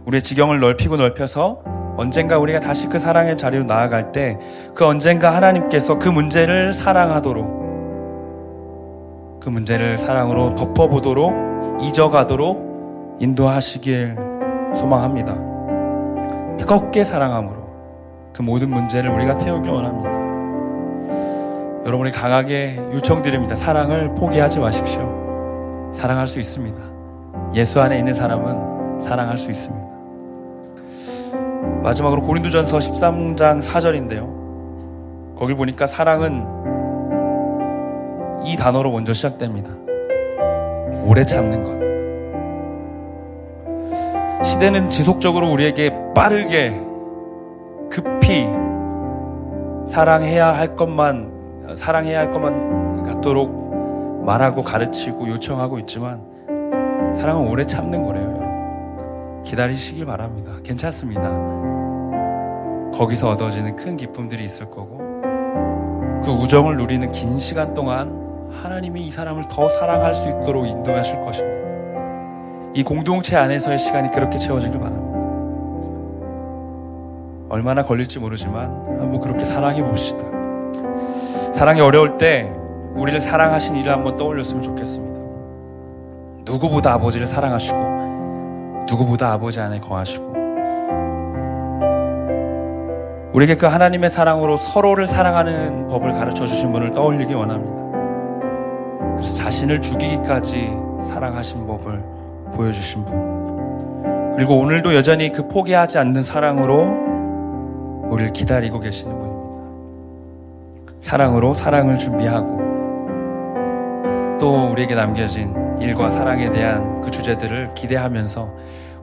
우리의 지경을 넓혀서 언젠가 우리가 다시 그 사랑의 자리로 나아갈 때 그 언젠가 하나님께서 그 문제를 사랑하도록, 그 문제를 사랑으로 덮어보도록, 잊어가도록 인도하시길 소망합니다. 뜨겁게 사랑함으로 그 모든 문제를 우리가 태우길 원합니다. 여러분이 강하게 요청드립니다. 사랑을 포기하지 마십시오. 사랑할 수 있습니다. 예수 안에 있는 사람은 사랑할 수 있습니다. 마지막으로 고린도전서 13장 4절인데요. 거길 보니까 사랑은 이 단어로 먼저 시작됩니다. 오래 참는 것. 시대는 지속적으로 우리에게 빠르게 급히 사랑해야 할 것만 갖도록 말하고 가르치고 요청하고 있지만 사랑은 오래 참는 거래요. 기다리시길 바랍니다. 괜찮습니다. 거기서 얻어지는 큰 기쁨들이 있을 거고, 그 우정을 누리는 긴 시간 동안 하나님이 이 사람을 더 사랑할 수 있도록 인도하실 것입니다. 이 공동체 안에서의 시간이 그렇게 채워지길 바랍니다. 얼마나 걸릴지 모르지만 한번 그렇게 사랑해 봅시다. 사랑이 어려울 때 우리를 사랑하신 이를 한번 떠올렸으면 좋겠습니다. 누구보다 아버지를 사랑하시고 누구보다 아버지 안에 거하시고, 우리에게 그 하나님의 사랑으로 서로를 사랑하는 법을 가르쳐 주신 분을 떠올리기 원합니다. 그래서 자신을 죽이기까지 사랑하신 법을 보여주신 분, 그리고 오늘도 여전히 그 포기하지 않는 사랑으로 우리를 기다리고 계시는 분입니다. 사랑으로 사랑을 준비하고, 또 우리에게 남겨진 일과 사랑에 대한 그 주제들을 기대하면서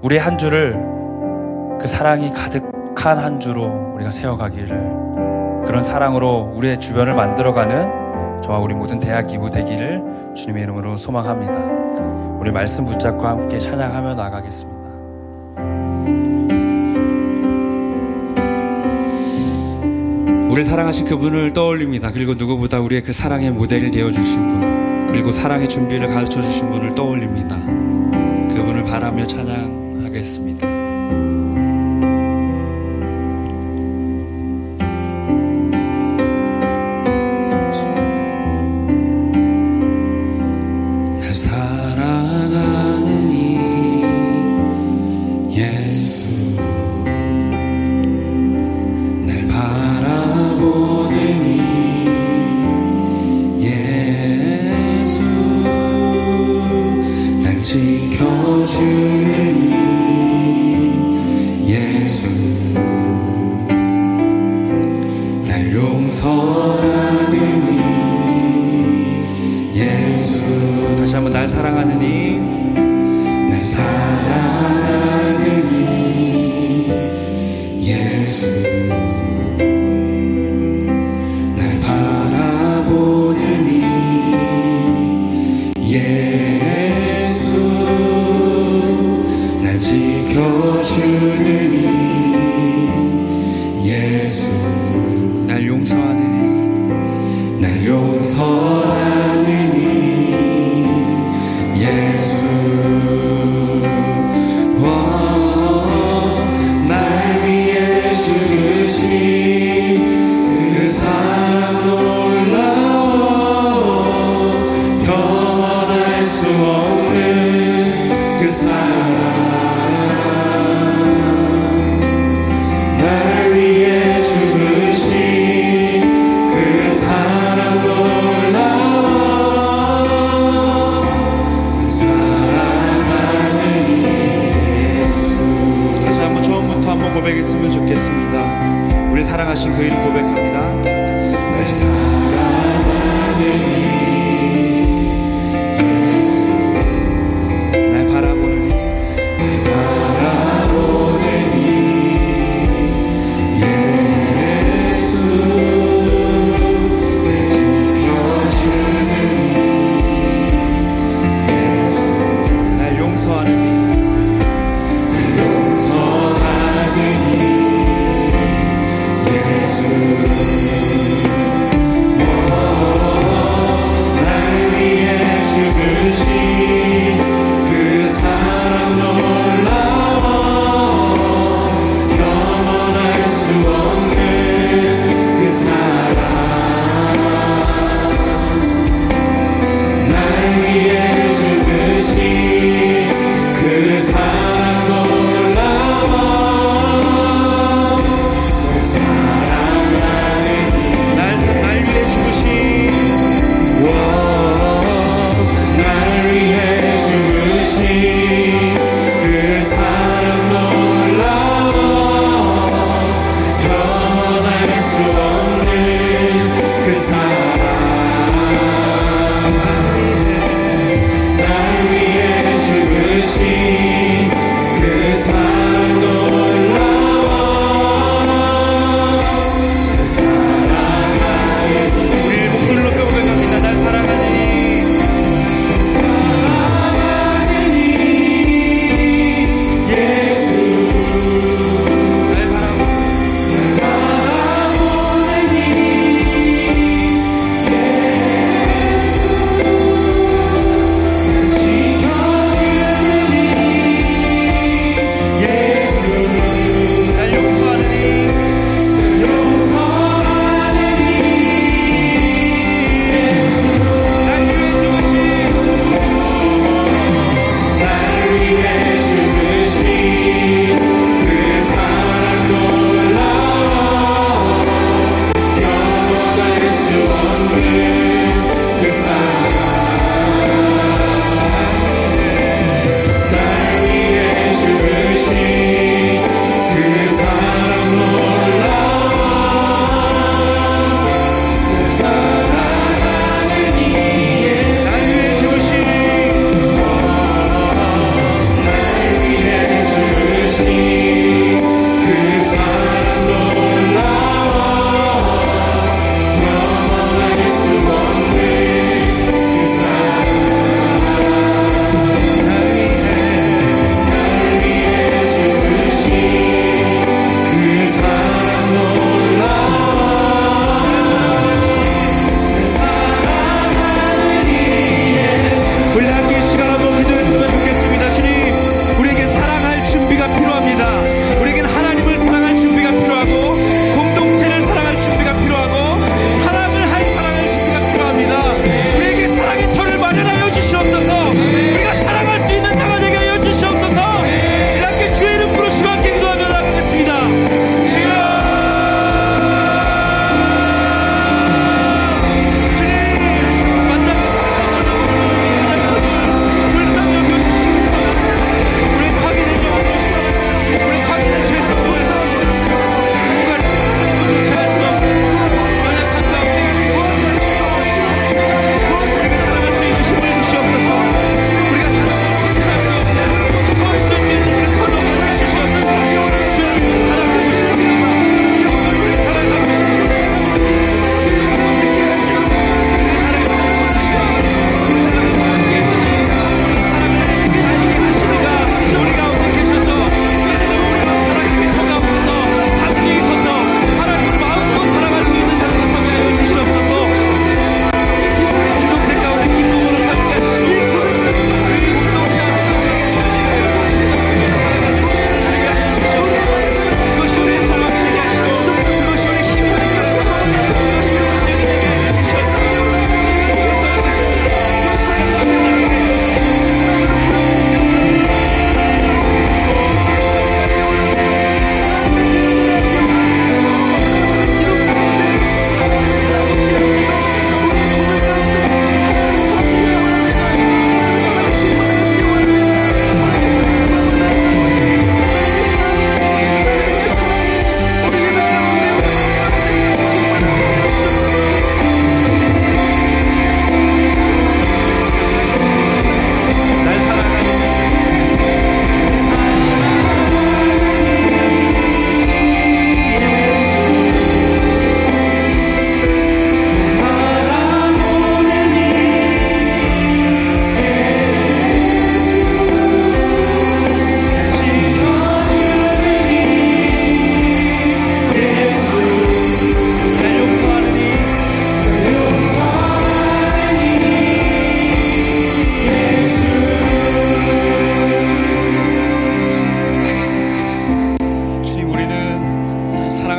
우리의 한 주를 그 사랑이 가득한 한 주로 우리가 세워가기를, 그런 사랑으로 우리의 주변을 만들어가는 저와 우리 모든 대학 기부 되기를 주님의 이름으로 소망합니다. 우리 말씀 붙잡고 함께 찬양하며 나가겠습니다. 우리를 사랑하신 그분을 떠올립니다. 그리고 누구보다 우리의 그 사랑의 모델을 되어주신 분, 그리고 사랑의 준비를 가르쳐주신 분을 떠올립니다. 그분을 바라며 찬양하겠습니다. 날 사랑하는 이 예수, 날 바라보는 이 예수, 날 용서하는 이 예수. 다시 한번 날 사랑하는 이, 날 사랑하는 이 예수. 날 바라보는 이 예수. 날 지켜주는 이 예수. 날 용서하는 이, 날 용서하는 이 예수. 날 위해 죽으신 그 사랑 놀라워. 변할 수 없는 그 사랑. 날 위해 죽으신 그 사랑 놀라워. 사랑하는 예수. 다시 한번 처음부터 한번 고백했으면 좋겠습니다. 우리 사랑하신 그 이름 고백합니다. 날 사랑하는 예수. 날 바라보는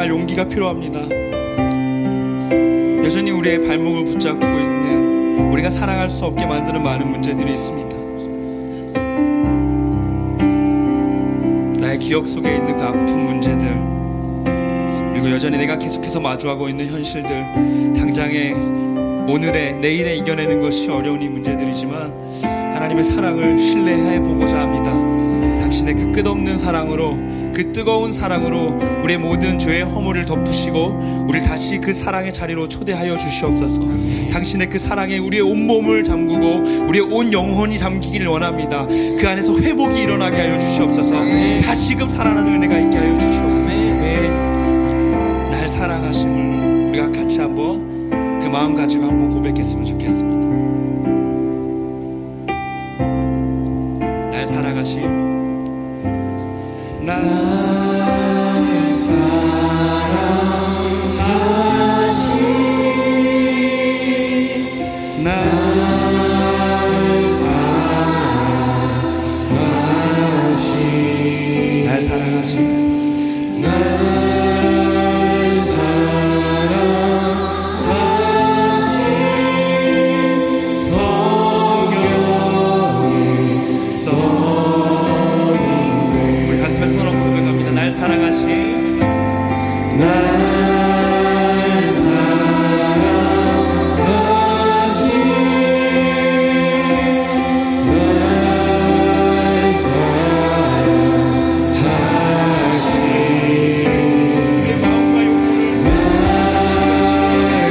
사랑할 용기가 필요합니다. 여전히 우리의 발목을 붙잡고 있는, 우리가 사랑할 수 없게 만드는 많은 문제들이 있습니다. 나의 기억 속에 있는 그 아픈 문제들, 그리고 여전히 내가 계속해서 마주하고 있는 현실들, 당장의 오늘의 내일에 이겨내는 것이 어려운 이 문제들이지만 하나님의 사랑을 신뢰해 보고자 합니다. 당신의 그 끝없는 사랑으로, 그 뜨거운 사랑으로 우리의 모든 죄의 허물을 덮으시고 우리를 다시 그 사랑의 자리로 초대하여 주시옵소서. 당신의 그 사랑에 우리의 온몸을 잠그고 우리의 온 영혼이 잠기기를 원합니다. 그 안에서 회복이 일어나게 하여 주시옵소서. 다시금 살아나는 은혜가 있게 하여 주시옵소서. 날 사랑하심을 우리가 같이 한번 그 마음 가지고 한번 고백했으면 좋겠습니다. 날 사랑하심, 날 사랑하심, 날 사랑하심, 날 사랑하심, 날 사랑하심, 날 사랑하심, 날 사랑하심, 내 마음과 영혼을 날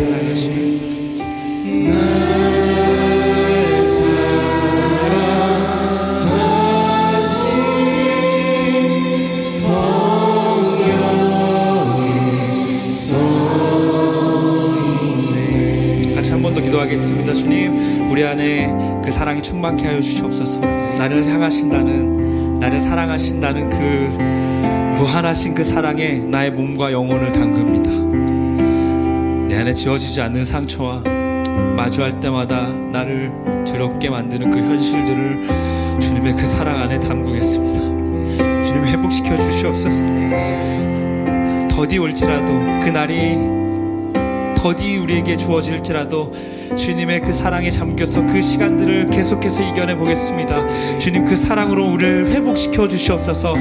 사랑하심, 우리를 다시 기도하겠습니다. 주님, 우리 안에 그 사랑이 충만케 하여 주시옵소서. 나를 향하신다는, 나를 사랑하신다는 그 무한하신 그 사랑에 나의 몸과 영혼을 담급니다. 내 안에 지워지지 않는 상처와 마주할 때마다 나를 더럽게 만드는 그 현실들을 주님의 그 사랑 안에 담그겠습니다. 주님, 회복시켜 주시옵소서. 더디 올지라도, 그 날이 더디 우리에게 주어질지라도 주님의 그 사랑에 잠겨서 그 시간들을 계속해서 이겨내 보겠습니다. 주님, 그 사랑으로 우리를 회복시켜 주시옵소서.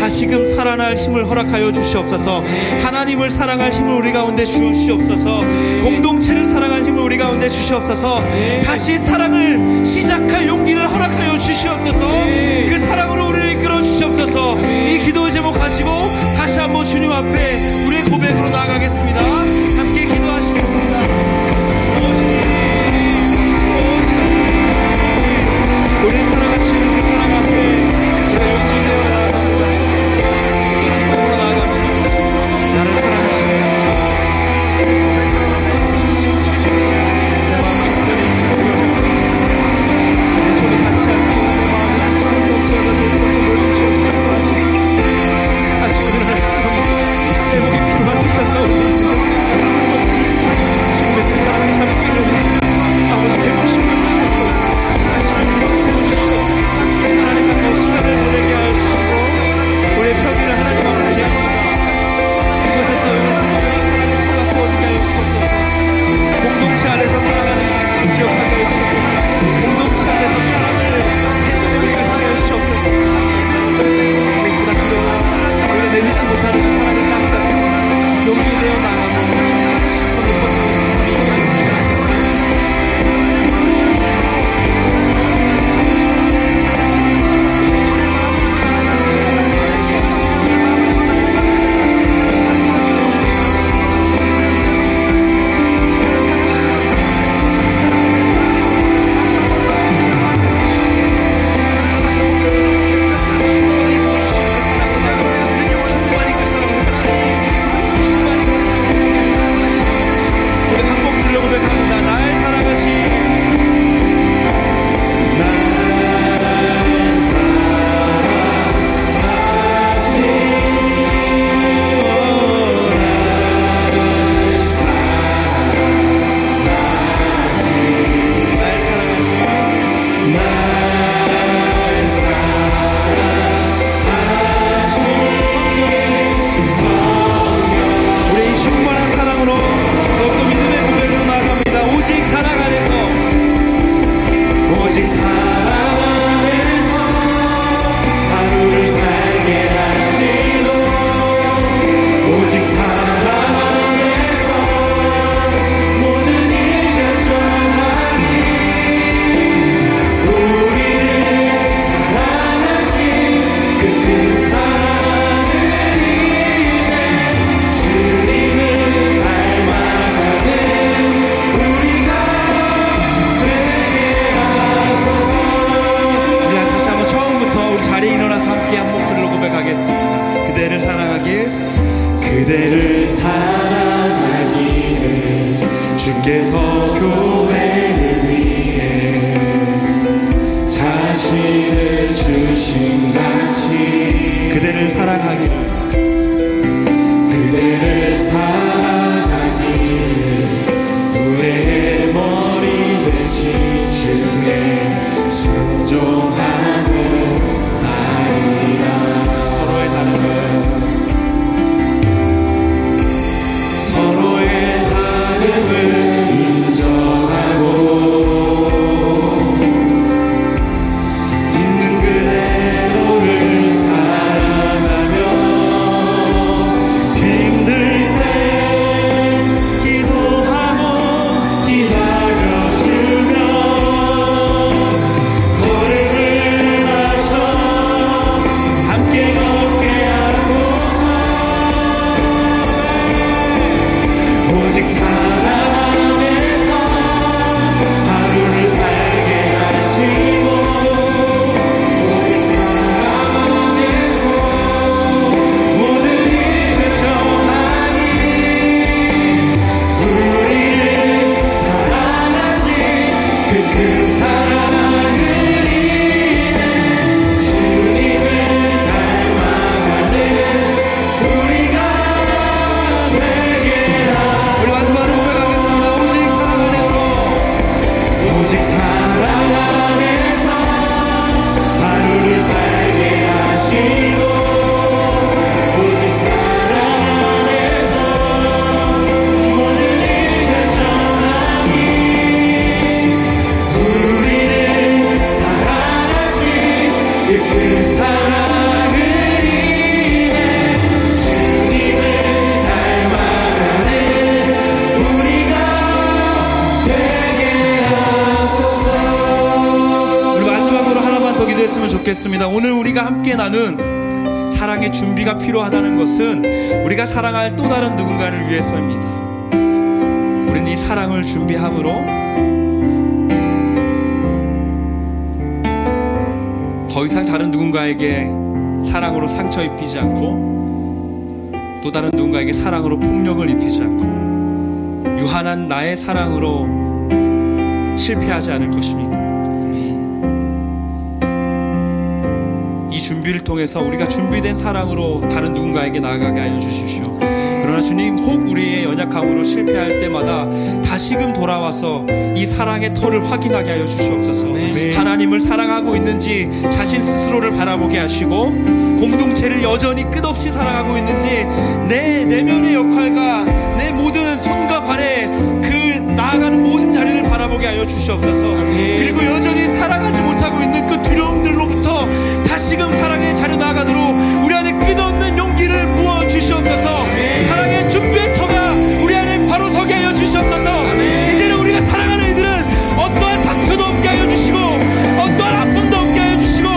다시금 살아날 힘을 허락하여 주시옵소서. 하나님을 사랑할 힘을 우리 가운데 주시옵소서. 공동체를 사랑할 힘을 우리 가운데 주시옵소서. 다시 사랑을 시작할 용기를 허락하여 주시옵소서. 그 사랑으로 우리를 이끌어 주시옵소서. 이 기도의 제목 가지고 다시 한번 주님 앞에 우리의 고백으로 나아가겠습니다. 함께 기도하시겠습니다. 우리를 사랑하시는 그 사랑 앞에 우리가 용기 되어 나아갑니다. 기도로 나아갑니다. 나를 사랑하시는 내 마음 적절히 내 손을 같이 하고 내 마음을 같이 하고 내 손을 모든 채워서 기도하시고 다시 우리를 회복이 필요한 사랑 안에서 하루를 살게 하시고 오직 사랑 안에서 모든 일 결정하니 우리를 사랑하신 그 큰 사랑을 인해 주님을 닮아가는 우리가 되게 하소서. 우리 다시 한번 처음부터 우리 자리에 일어나서 함께 한 목소리로 고백하겠습니다. 그대를 사랑하길 그대를 사랑하기를 주께서 교회를 위해 자신을 주신 같이 그대를 사랑하길 그대를 사랑하기를 후회의 머리 대신 주에 순종하는 아이라. 서로의 다름을 서로의 다름을 인정하고 있는 그대로를 사랑하며 힘들 때 기도하고 기다려주며 걸음을 맞춰 함께 걷게 하소서. 오직 사랑 안에서 하루를 살게 하시고 오직 사랑 안에서 모든 일 결정하니 우리를 사랑하신 그 큰 사랑을 인해 주님을 닮아가는 우리가 되게 우리 마지막으로 고백하겠습니다. 오직 사랑 안에서 오직 사랑 안에서 하루를 살게 하시고 오직 사랑 안에서 모든 일 결정하니 우리를 사랑하신 그 큰 사랑을 인해 주님을 닮아가는 우리가 되게 하소서. 우리 마지막으로 하나만 더 기도했으면 좋겠습니다. 오늘 우리가 함께 나눈 사랑의 준비가 필요하다는 것은 우리가 사랑할 또 다른 누군가를 위해서입니다. 우리는 이 사랑을 준비함으로 더 이상 다른 누군가에게 사랑으로 상처 입히지 않고 또 다른 누군가에게 사랑으로 폭력을 입히지 않고 유한한 나의 사랑으로 실패하지 않을 것입니다. 이 준비를 통해서 우리가 준비된 사랑으로 다른 누군가에게 나아가게 하여 주십시오. 그러나 주님, 혹 우리의 연약함으로 실패할 때마다 다시금 돌아와서 이 사랑의 터를 확인하게 하여 주시옵소서. 하나님을 사랑하고 있는지 자신 스스로를 바라보게 하시고 공동체를 여전히 끝없이 사랑하고 있는지 내 내면의 역할과 내 모든 손과 발에 그 나아가는 모든 자리를 바라보게 하여 주시옵소서. 그리고 여전히 사랑하지 못하고 있는 그 두려움들로부터 다시금 사랑의 자리로 나아가도록 우리 안에 끝없는 용기를 부어 주시옵소서. 사랑의 준비의 터가 우리 안에 바로 서게 하여 주시옵소서. 이제는 우리가 사랑하는 이들은 어떠한 상처도 없게 하여 주시고 어떠한 아픔도 없게 하여 주시고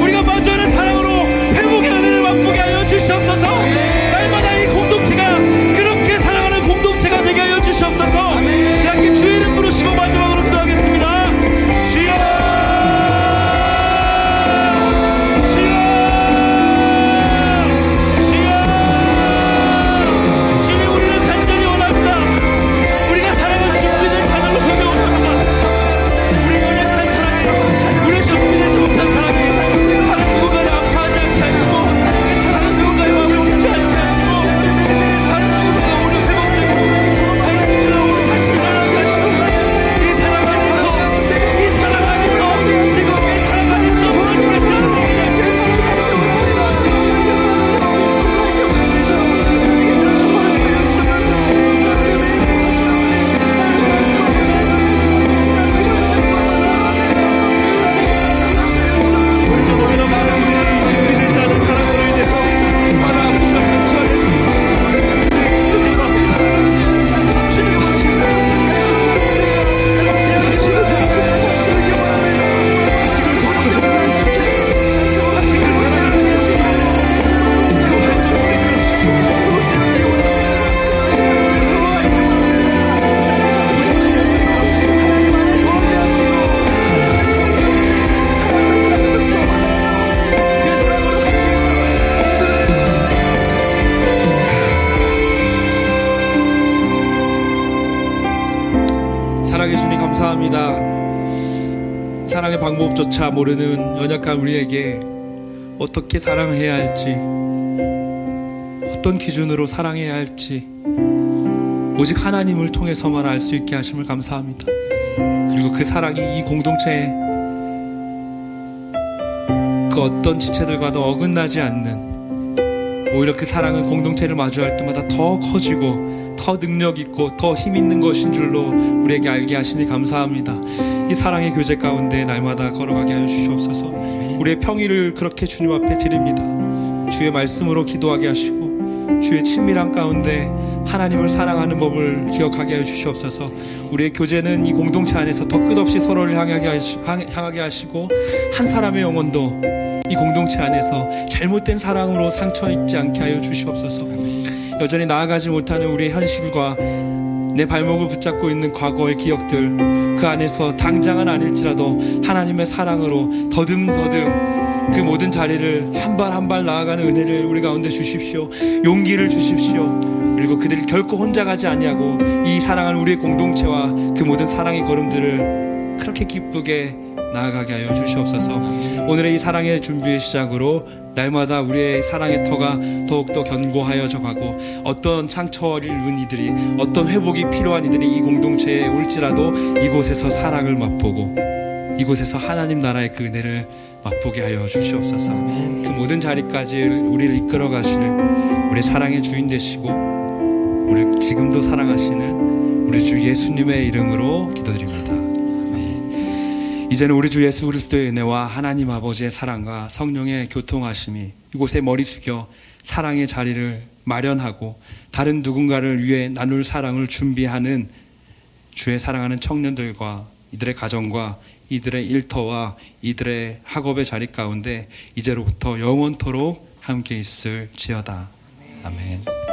우리가 마주하는 사랑으로 회복의 은혜를 맛보게 하여 주시옵소서. 날마다 이 공동체가 그렇게 사랑하는 공동체가 되게 하여 주시옵소서. 이렇게 주의 이름 부르시고 마지막으로 기도하겠습니다. 주여, 주여. 감사합니다. 사랑의 방법조차 모르는 연약한 우리에게 어떻게 사랑해야 할지, 어떤 기준으로 사랑해야 할지 오직 하나님을 통해서만 알 수 있게 하심을 감사합니다. 그리고 그 사랑이 이 공동체에 그 어떤 지체들과도 어긋나지 않는, 오히려 그 사랑은 공동체를 마주할 때마다 더 커지고 더 능력 있고 더 힘 있는 것인 줄로 우리에게 알게 하시니 감사합니다. 이 사랑의 교제 가운데 날마다 걸어가게 하여 주시옵소서. 우리의 평일을 그렇게 주님 앞에 드립니다. 주의 말씀으로 기도하게 하시고 주의 친밀한 가운데 하나님을 사랑하는 법을 기억하게 하여 주시옵소서. 우리의 교제는 이 공동체 안에서 더 끝없이 서로를 향하게 하시고 한 사람의 영혼도 이 공동체 안에서 잘못된 사랑으로 상처 입지 않게 하여 주시옵소서. 여전히 나아가지 못하는 우리의 현실과 내 발목을 붙잡고 있는 과거의 기억들, 그 안에서 당장은 아닐지라도 하나님의 사랑으로 더듬더듬 그 모든 자리를 한 발 한 발 나아가는 은혜를 우리 가운데 주십시오. 용기를 주십시오. 그리고 그들이 결코 혼자 가지 아니하고 이 사랑하는 우리의 공동체와 그 모든 사랑의 걸음들을 그렇게 기쁘게 나아가게 하여 주시옵소서. 오늘의 이 사랑의 준비의 시작으로 날마다 우리의 사랑의 터가 더욱더 견고하여져 가고, 어떤 상처를 입은 이들이, 어떤 회복이 필요한 이들이 이 공동체에 올지라도 이곳에서 사랑을 맛보고 이곳에서 하나님 나라의 그 은혜를 맛보게 하여 주시옵소서. 그 모든 자리까지 우리를 이끌어 가실 우리 사랑의 주인 되시고 우리를 지금도 사랑하시는 우리 주 예수님의 이름으로 기도드립니다. 이제는 우리 주 예수 그리스도의 은혜와 하나님 아버지의 사랑과 성령의 교통하심이 이곳에 머리 숙여 사랑의 자리를 마련하고 다른 누군가를 위해 나눌 사랑을 준비하는 주의 사랑하는 청년들과 이들의 가정과 이들의 일터와 이들의 학업의 자리 가운데 이제로부터 영원토록 함께 있을지어다. 아멘.